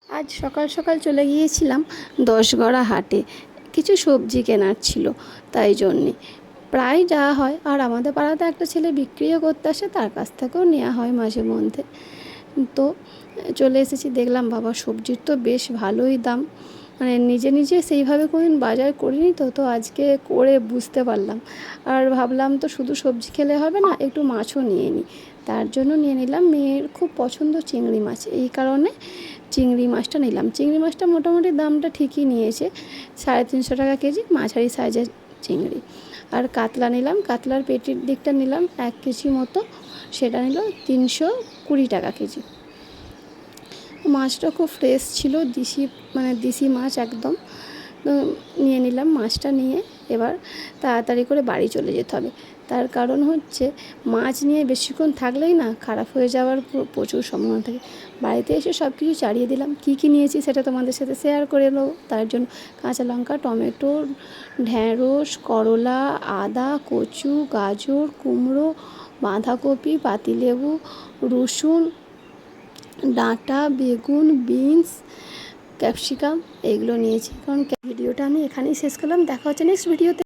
আজ সকাল সকাল চলে গিয়েছিলাম ১০গড়া হাটে। কিছু সবজি কেনার ছিল, তাই জন্যে প্রায় যাওয়া হয়। আর আমাদের পাড়াতে একটা ছেলে বিক্রিও করতে আসে, তার কাছ থেকেও নেওয়া হয় মাঝে মধ্যে। তো চলে এসেছি, দেখলাম বাবা সবজির তো বেশ ভালোই দাম। মানে নিজে নিজে সেইভাবে কোনোদিন বাজার করিনি, তো আজকে করে বুঝতে পারলাম। আর ভাবলাম তো শুধু সবজি খেলে হবে না, একটু মাছও নিয়ে নিই। তার জন্য নিয়ে নিলাম, মেয়ের খুব পছন্দ চিংড়ি মাছ, এই কারণে চিংড়ি মাছটা নিলাম। চিংড়ি মাছটা মোটামুটি দামটা ঠিকই নিয়েছে, 350 টাকা কেজি, মাঝারি সাইজের চিংড়ি। আর কাতলা নিলাম, কাতলার পেটির দিকটা নিলাম 1 কেজি মতো, সেটা নিল 320 টাকা কেজি। মাছটা খুব ফ্রেশ ছিল, দেশি মাছ একদম। নিয়ে নিলাম মাছটা, নিয়ে এবার তাড়াতাড়ি করে বাড়ি চলে যেতে হবে। তার কারণ হচ্ছে মাছ নিয়ে বেশিক্ষণ থাকলেই না খারাপ হয়ে যাওয়ার প্রচুর সম্ভাবনা থাকে। বাড়িতে এসে সব কিছু চাড়িয়ে দিলাম, কী কী নিয়েছি সেটা তোমাদের সাথে শেয়ার করে নেবো। তার জন্য কাঁচা লঙ্কা, টমেটো, ঢ্যাঁড়স, করলা, আদা, কচু, গাজর, কুমড়ো, বাঁধাকপি, পাতিলেবু, রসুন, ডাঁটা, বেগুন, বিনস, ক্যাপসিকাম, এগুলো নিয়েছি। কারণ ভিডিওটা আমি এখানেই শেষ করলাম, দেখা হচ্ছে নেক্সট ভিডিওতে।